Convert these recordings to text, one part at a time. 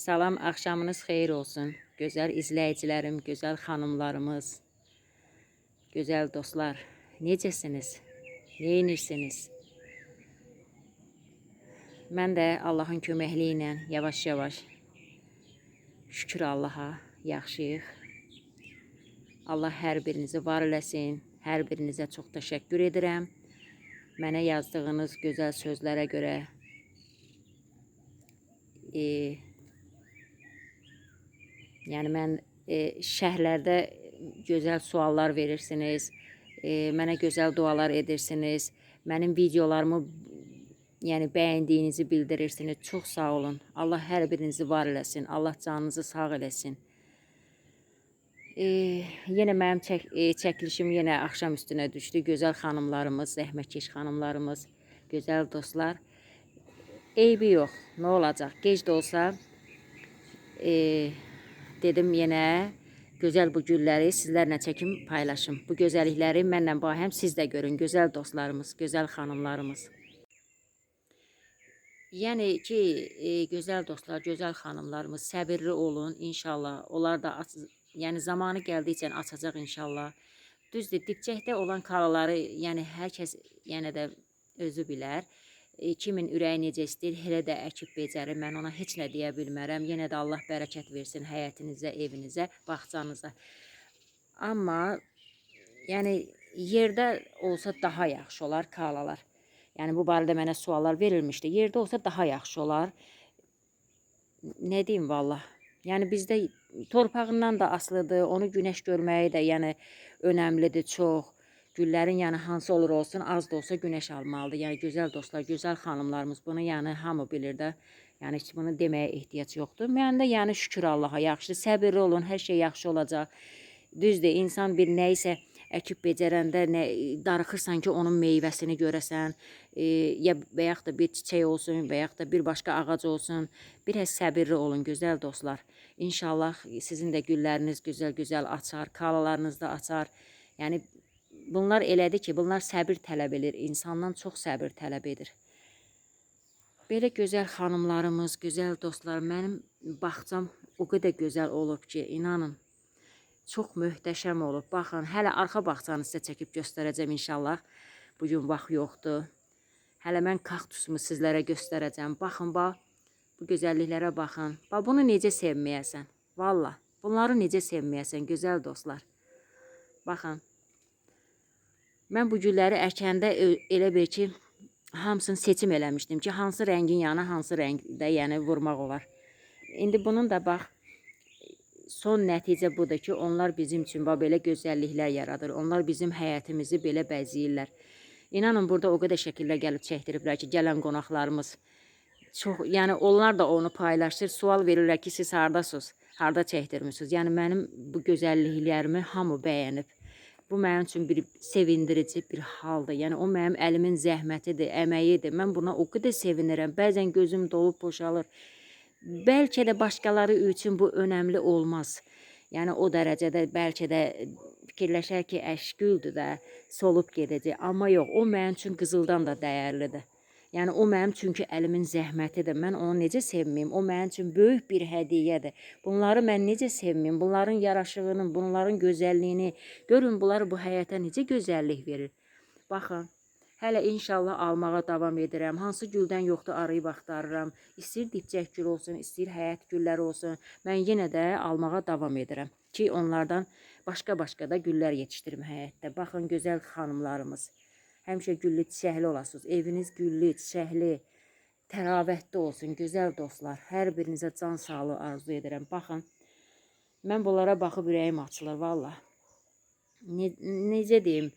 Salam, axşamınız xeyir olsun. Gözəl izləyicilərim, gözəl xanımlarımız, gözəl dostlar. Necəsiniz? Neyinirsiniz? Mən də Allahın köməkliyi ilə yavaş-yavaş, şükür Allaha, yaxşıyıq. Allah hər birinizi var eləsin. Hər birinizə çox təşəkkür edirəm. Mənə yazdığınız gözəl sözlərə görə yəni mən şərhlərdə gözəl suallar verirsiniz, mənə gözəl dualar edirsiniz, mənim videolarımı yəni bəyəndiyinizi bildirirsiniz. Çox sağ olun. Allah hər birinizi var eləsin. Allah canınızı sağ eləsin. Yenə mənim çəkilişim yenə axşam üstünə düşdü. Gözəl xanımlarımız, zəhmətkeş xanımlarımız, gözəl dostlar. Eybi yox, nə olacaq? Gec də olsa dedim yenə gözəl bu gülləri sizlərlə çəkim paylaşım. Bu gözəllikləri mənlə bahəm siz də görün, gözəl dostlarımız, gözəl xanımlarımız. Yəni ki, gözəl dostlar, gözəl xanımlarımız, səbirli olun inşallah. Onlar da yəni zamanı gəldikcə açacaq inşallah. Düzdür, dipçəkdə olan kalaları, yəni hər kəs yenə də özü bilər. Kimin ürəyi necə istəyir, elə də əkib becərir. Mən ona heç nə deyə bilmərəm. Yenə də Allah bərəkət versin həyətinizə, evinizə, bağçanıza. Amma yəni yerdə olsa daha yaxşı olar kalalar. Yəni bu barədə mənə suallar verilmişdi. Yerdə olsa daha yaxşı olar. Nə deyim vallah. Yəni bizdə torpağından da asılıdır. Onu günəş görməyi də yəni önəmlidir çox. Güllərin yəni hansı olur olsun, az da olsa günəş almalıdır. Yəni gözəl dostlar, gözəl xanımlarımız bunu yəni hamı bilir də. Yəni heç bunu deməyə ehtiyac yoxdur. Mən də yəni şükür Allaha yaxşıdır. Səbirli olun, hər şey yaxşı olacaq. Düzdür, insan bir nə isə əkib becərəndə darıxırsan ki, onun meyvəsini görəsən, və yaxud da bir çiçək olsun, və yaxud da bir başqa ağac olsun. Biraz səbirli olun, gözəl dostlar. İnşallah sizin də gülləriniz gözəl-gözəl açar, kalalarınız da açar. Yəni bunlar elədir ki, bunlar səbir tələb edir, insandan çox səbir tələb edir. Belə gözəl xanımlarımız, gözəl dostlar, mənim bağçam o qədər gözəl olub ki, inanın, çox möhtəşəm olub. Baxın, hələ arxa bağçanı sizə çəkib göstərəcəm inşallah. Bugün vaxt yoxdur. Hələ mən kaktusumu sizlərə göstərəcəm. Baxın, bu gözəlliklərə baxın. Bunu necə sevməyəsən? Valla, bunları necə sevməyəsən, gözəl dostlar. Baxın. Mən bu gülləri əkəndə elə bir ki, hamısını seçim eləmişdim ki, hansı rəngin yana, hansı rəngdə yəni vurmaq olar. İndi bunun da bax, son nəticə budur ki, onlar bizim üçün belə gözəlliklər yaradır. Onlar bizim həyətimizi belə bəzəyirlər. İnanın, burada o qədər şəkillər gəlib çəkdiriblər ki, gələn qonaqlarımız çox, yəni onlar da onu paylaşır, sual verirlər ki, siz hardasınız, harda çəkdirmişsiniz. Yəni mənim bu gözəlliklərimi hamı bəyənib. Bu mənim üçün bir sevindirici bir haldır. Yəni o mənim əlimin zəhmətidir, əməyidir. Mən buna o qədər sevinirəm. Bəzən gözüm dolub boşalır. Bəlkə də başqaları üçün bu önəmli olmaz. Yəni o dərəcədə bəlkə də fikirləşər ki, əşgüldür də, solub gedəcək. Amma yox, o mənim üçün qızıldan da dəyərlidir. Yəni o mənim çünki əlimin zəhmətidir. Mən onu necə sevməyim? O mənim üçün böyük bir hədiyyədir. Bunları mən necə sevməyim? Bunların yaraşığını, bunların gözəlliyini görün, bunlar bu həyata necə gözəllik verir. Baxın, hələ inşallah almağa davam edirəm. Hansı güldən yoxdur, arayıb axtarıram. İstəyir dipçək gül olsun, istəyir həyət gülləri olsun. Mən yenə də almağa davam edirəm ki, onlardan başqa-başqa da güllər yetişdirim həyətdə. Baxın, gözəl xanımlarımız. Həmişə güllü, çiçəkli olasınız. Eviniz güllü, çiçəkli, təravətli olsun, gözəl dostlar. Hər birinizə can sağlığı arzu edirəm. Baxın, mən bunlara baxıb ürəyim açılır, valla. Necə deyim?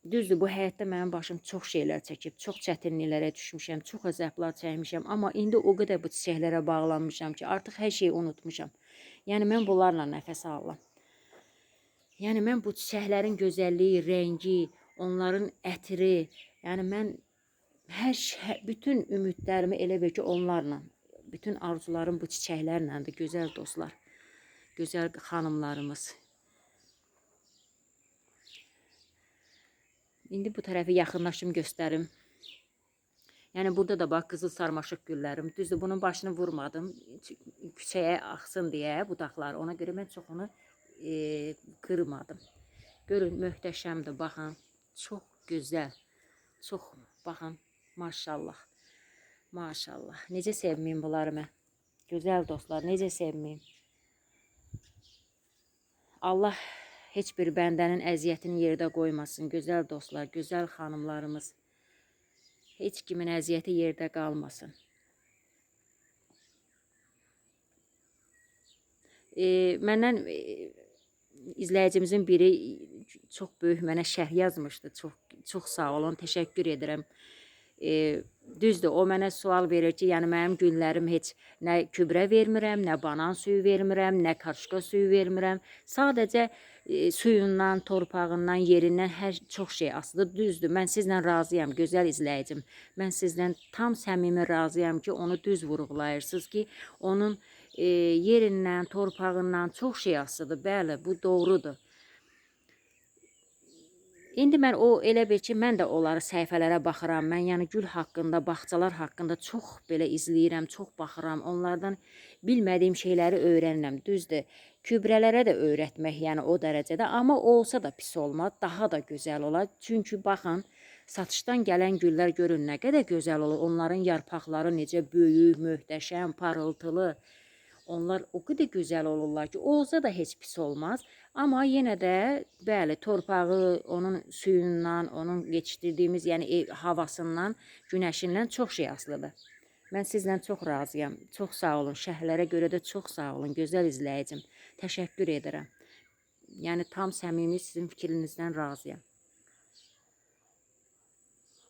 Düzdür, bu həyatda mənim başım çox şeylər çəkib, çox çətinliklərə düşmüşəm, çox əzablar çəkmişəm. Amma indi o qədər bu çiçəklərə bağlanmışam ki, artıq hər şeyi unutmuşam. Yəni, mən bunlarla nəfəs alıram. Yəni, mən bu çiçəklərin gözəlliyi, rəngi, onların ətri, yəni mən bütün ümidlərimi elə bir ki, onlarla, bütün arzularım bu çiçəklərlədir, gözəl dostlar, gözəl xanımlarımız. İndi bu tərəfi yaxınlaşım göstərim. Yəni burada da bax qızıl sarmaşıq güllərim. Düzdür, bunun başını vurmadım. Küçəyə axsın deyə budaqlar. Ona görə mən çox onu qırmadım. Görün, möhtəşəmdir, baxın. Çox gözəl. Çox, baxın, maşallah. Maşallah. Necə sevməyim bunları mən. Gözəl dostlar, necə sevməyim. Allah heç bir bəndənin əziyyətini yerdə qoymasın. Gözəl dostlar, gözəl xanımlarımız. Heç kimin əziyyəti yerdə qalmasın. Məndən izləyicimizin biri çox böyük mənə şərh yazmışdı. Çox sağ olun, təşəkkür edirəm. Düzdür, o mənə sual verir ki, yəni mənim güllərim heç nə gübrə vermirəm, nə banan suyu vermirəm, nə karışqa suyu vermirəm. Sadəcə suyundan, torpağından, yerindən çox şey asılıdır. Düzdür, mən sizlə razıyam, gözəl izləyicim. Mən sizdən tam səmimi razıyam ki, onu düz vurğulayırsınız ki, onun yerindən, torpağından çox şey asılıdır. Bəli, bu doğrudur. İndi mən elə bil ki, mən də onları səhifələrə baxıram. Mən yəni gül haqqında, bağçalar haqqında çox belə izləyirəm, çox baxıram. Onlardan bilmədiyim şeyləri öyrənirəm. Düzdür, kübrələrə də öyrətmək, yəni o dərəcədə. Amma olsa da pis olmaz, daha da gözəl olar. Çünki baxın, satışdan gələn güllər görün nə qədər gözəl olur. Onların yarpaqları necə böyük, möhtəşəm, parıltılı. Onlar o qədər gözəl olurlar ki, olsa da heç pis olmaz. Amma yenə də, bəli, torpağı, onun suyundan, onun yetişdirdiyimiz, yəni havasından, günəşindən çox şey asılıdır. Mən sizlə çox razıyam. Çox sağ olun. Şərhlərə görə də çox sağ olun. Gözəl izləyicim. Təşəkkür edirəm. Yəni tam səmimi sizin fikrinizdən razıyam.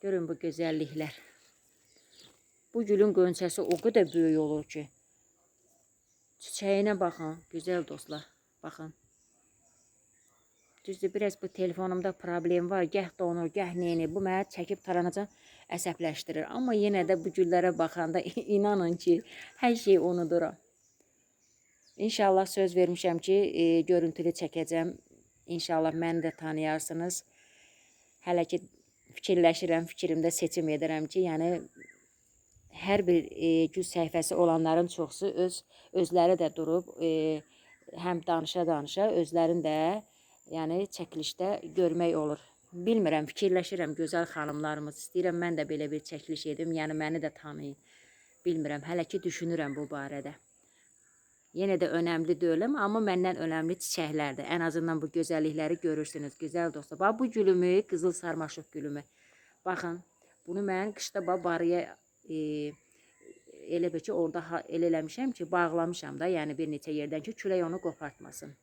Görün bu gözəlliklər. Bu gülün qönçəsi o qədər böyük olur ki, çiçəyinə baxın, gözəl dostlar, baxın. Düzdür, biraz bu telefonumda problem var, gəh donur, gəh neyini, bu mənə çəkib taranacaq əsəbləşdirir. Amma yenə də bu güllərə baxanda inanın ki, hər şey unuduram. İnşallah söz vermişəm ki, görüntülü çəkəcəm. İnşallah məni də tanıyarsınız. Hələ ki fikirləşirəm, fikrimdə seçim edirəm ki, yəni hər bir gül səhifəsi olanların çoxsu özləri də durub, həm danışa-danışa özlərini də yəni çəkilişdə görmək olur. Bilmirəm, fikirləşirəm gözəl xanımlarımız. İstəyirəm mən də belə bir çəkiliş edim, yəni məni də tanıyın. Bilmirəm, hələ ki düşünürəm bu barədə. Yenə də önəmli deyiləm, amma məndən önəmli çiçəklərdir. Ən azından bu gözəllikləri görürsünüz, gözəl dostlar. Bax, bu gülümü, qızıl sarmaşıq gülümü. Baxın, bunu mən qışda barıya elə bir ki, orada elə eləmişəm ki, bağlamışam da, yəni bir neçə yerdən ki, külək onu qopartmasın.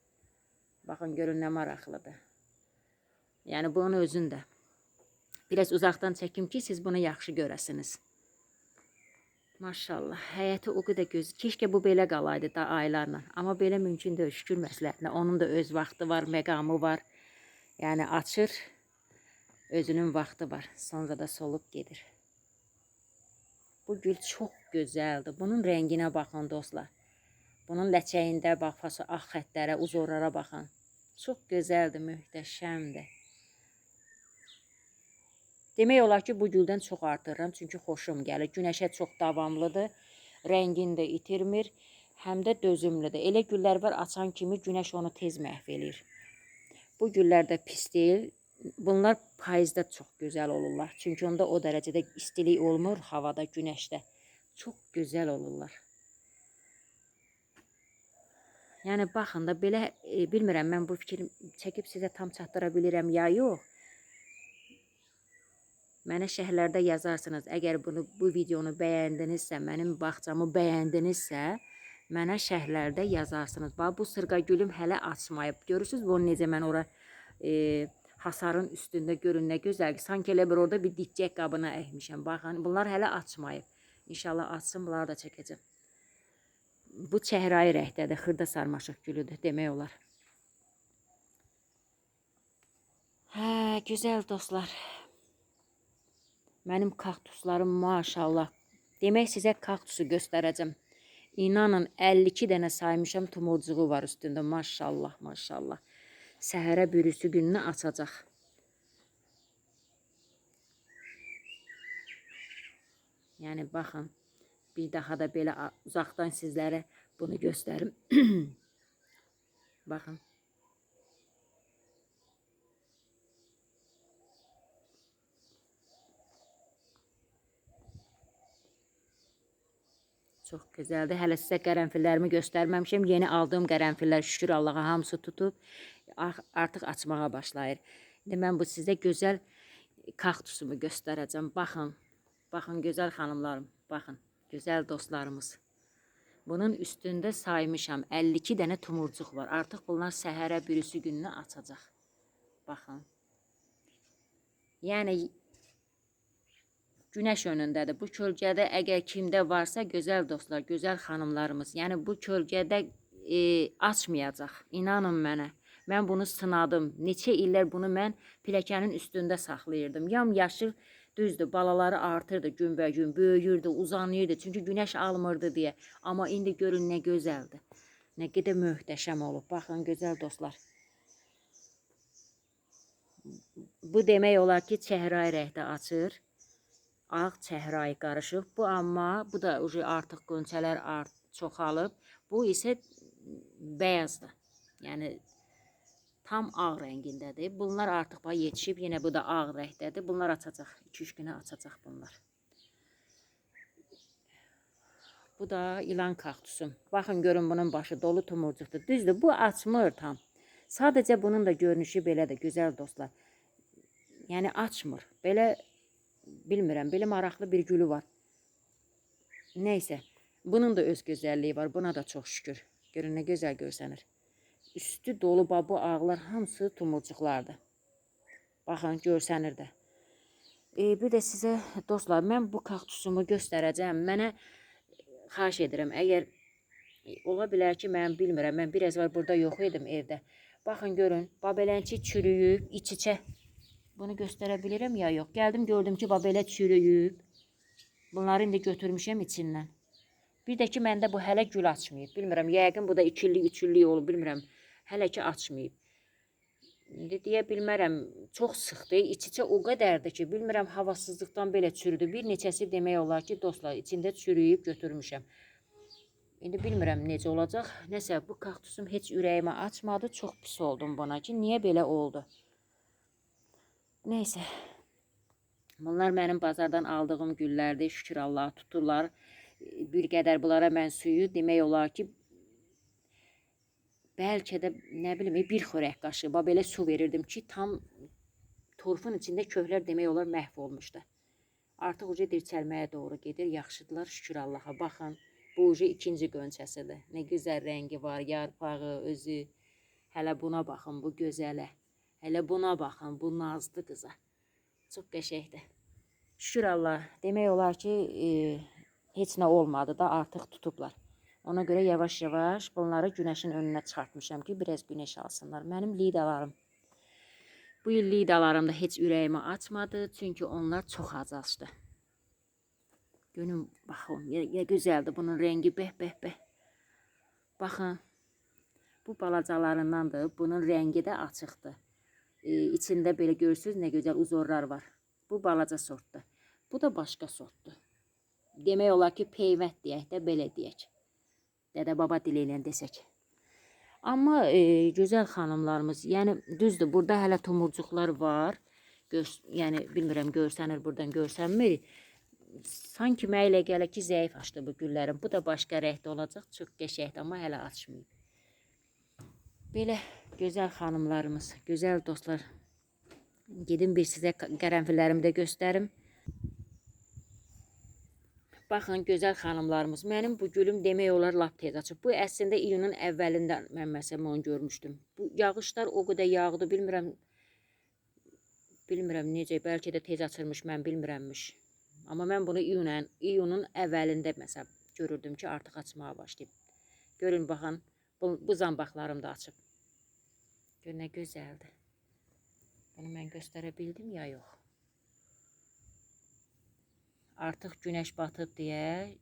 Baxın, görün nə maraqlıdır. Yəni, bunun özündə. Biraz uzaqdan çəkim ki, siz bunu yaxşı görəsiniz. Maşallah, həyəti o qədər göz. Keşkə bu belə qalaydı da aylarla. Amma belə mümkün deyil, şükür məsələtinə. Onun da öz vaxtı var, məqamı var. Yəni, açır, özünün vaxtı var. Sonra da solub gedir. Bu gül çox gözəldir. Bunun rənginə baxın, dostlar. Bunun ləçəyində bax, ağ xətlərə, uzorlara baxın. Çox gözəldir, möhtəşəmdir. Demək olar ki, bu güldən çox artırıram, çünki xoşum gəlir. Günəşə çox davamlıdır, rəngini də itirmir, həm də dözümlüdür. Elə güllər var, açan kimi günəş onu tez məhv edir. Bu güllər də pis deyil. Bunlar payızda çox gözəl olurlar. Çünki onda o dərəcədə istilik olmur havada, günəşdə. Çox gözəl olurlar. Yəni, baxın da, belə, bilmirəm, mən bu fikri çəkib sizə tam çatdıra bilirəm ya yox. Mənə şərhlərdə yazarsınız. Əgər bu videonu bəyəndinizsə, mənim bağçamı bəyəndinizsə, mənə şərhlərdə yazarsınız. Bax, bu sırğa gülüm hələ açmayıb. Görürsünüz, bunu necə mən ora hasarın üstündə görün nə gözəl ki, sanki elə bir orada bir dipçək qabına əkmişəm. Baxın, bunlar hələ açmayıb. İnşallah açsın, bunları da çəkəcəm. Bu çəhrayı rəngdədir, xırda sarmaşıq gülüdür, demək olar. Hə, gözəl dostlar. Mənim kaktuslarım maşallah. Demək sizə kaktusu göstərəcəm. İnanın 52 dənə saymışam, tumurcuğu var üstündə. Maşallah, maşallah. Səhərə bürüsü gününü açacaq. Yəni baxın, bir daha da belə uzaqdan sizlərə bunu göstərim. Baxın. Çox gözəldir. Hələ sizə qərənfillərimi göstərməmişəm. Yeni aldığım qərənfillər şükür Allaha hamısı tutub. Artıq açmağa başlayır. İndi mən bu sizə gözəl kaktusumu göstərəcəm. Baxın. Baxın gözəl xanımlarım. Baxın. Gözəl dostlarımız. Bunun üstündə saymışam. 52 dənə tumurcuq var. Artıq bunlar səhərə birisi gününü açacaq. Baxın. Yəni Günəş önündədir. Bu kölgədə əgər kimdə varsa, gözəl dostlar, gözəl xanımlarımız, yəni bu kölgədə açmayacaq. İnanın mənə. Mən bunu sınadım. Neçə illər bunu mən piləkənin üstündə saxlayırdım. Yamyaşıl, düzdür, balaları artırdı günbəgün, böyüyürdü, uzanırdı. Çünki günəş almırdı deyə. Amma indi görün nə gözəldir. Nə qədər möhtəşəm olub. Baxın, gözəl dostlar. Bu demək olar ki, çəhrayı rəngdə açır. Ağ çəhrayı qarışıq. Bu amma bu da artıq qönçələr çoxalıb. Bu isə bəyazdır. Yəni tam ağ rəngindədir. Bunlar artıq yetişib. Yenə bu da ağ rəngdədir. Bunlar açacaq. 2-3 günə açacaq bunlar. Bu da ilan kaktusum. Baxın görün bunun başı dolu tumurcuqdur. Düzdür, bu açmır tam. Sadəcə bunun da görünüşü belədir, gözəl dostlar. Yəni açmır. Belə bilmirəm, belə maraqlı bir gülü var. Neysə, bunun da öz gözəlliyi var. Buna da çox şükür. Görün nə gözəl görsənir. Üstü dolu bu ağlar hamısı tumurcuqlardır. Baxın, görsənir də. Bir də sizə dostlar, mən bu kaktusumu göstərəcəm. Mənə xahiş edirəm, əgər ola bilər ki, mən bilmirəm, mən biraz var burada yox idim evdə. Baxın, görün, babələnçi çürüyüb, iç-içə. Bunu göstərə bilirəm ya yox. Gəldim gördüm ki, belə çürüyüb. Bunları indi götürmüşəm içindən. Bir də ki, məndə bu hələ gül açmayıb. Bilmirəm, yəqin bu da ikillik olub, bilmirəm. Hələ ki açmayıb. İndi deyə bilmərəm, çox sıxdır. İç-içə o qədərdir ki, bilmirəm, havasızlıqdan belə çürüdü. Bir neçəsi demək olar ki, dostlar, içində çürüyüb götürmüşəm. İndi bilmirəm necə olacaq. Nəsə, bu kaktusum heç ürəyimə açmadı. Çox pis oldum buna ki, niyə belə oldu? Neysə, bunlar mənim bazardan aldığım güllərdir, şükür Allaha tuturlar. Bir qədər bunlara mən suyu demək olar ki, bəlkə də nə bilim bir xörək qaşığı belə su verirdim ki, tam torfun içində köklər demək olar məhv olmuşdu. Artıq uca dirçəlməyə doğru gedir, yaxşıdırlar, şükür Allaha. Baxın, bu uca ikinci qönçəsidir. Nə gözəl rəngi var, yarpağı, özü. Hələ buna baxın, bu gözələ. Hələ buna baxın, bu nazlı qıza. Çox qəşəngdir. Şükür Allah, demək olar ki, heç nə olmadı da artıq tutublar. Ona görə yavaş-yavaş bunları günəşin önünə çıxartmışam ki, biraz günəş alsınlar. Mənim lidalarım. Bu il lidalarım da heç ürəyimi açmadı, çünki onlar çox acazdı. Görün, baxın, ya gözəldir bunun rəngi, bəh. Baxın, bu balacalarındandır, bunun rəngi də açıqdır. İçində belə görürsünüz nə gözəl uzorlar var. Bu balaca sortdur. Bu da başqa sortdur. Demək olar ki, peyvət deyək də, belə deyək. Dədə-baba dili ilə desək. Amma gözəl xanımlarımız, yəni düzdür, burada hələ tumurcuqlar var. Yəni bilmirəm, görsənir, buradan görsənmir. Sanki mənə elə gəlir ki, zəif açdı bu güllərim. Bu da başqa rəngdə olacaq, çox qəşəngdir, amma hələ açmayıb. Belə gözəl xanımlarımız, gözəl dostlar. Gedim bir sizə qərənfillərimi də göstərim. Baxın, gözəl xanımlarımız. Mənim bu gülüm demək olar lap tez açıb. Bu əslində iyunun əvvəlində mən məsələn onu görmüşdüm. Bu yağışlar o qədər yağdı, bilmirəm necə, bəlkə də tez açırmış, mən bilmirəmmiş. Amma mən bunu iyunun əvvəlində məsələn görürdüm ki, artıq açmağa başlayıb. Görün, baxın, bu zambaqlarım da açıb. Gör nə gözəldir. Bunu mən göstərə bildim ya yox. Artıq günəş batıb deyə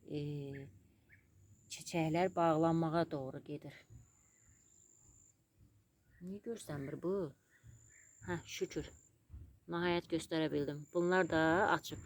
çiçəklər bağlanmağa doğru gedir. Niyə görsənmir bu? Hə, şükür. Nəhayət göstərə bildim. Bunlar da açıb.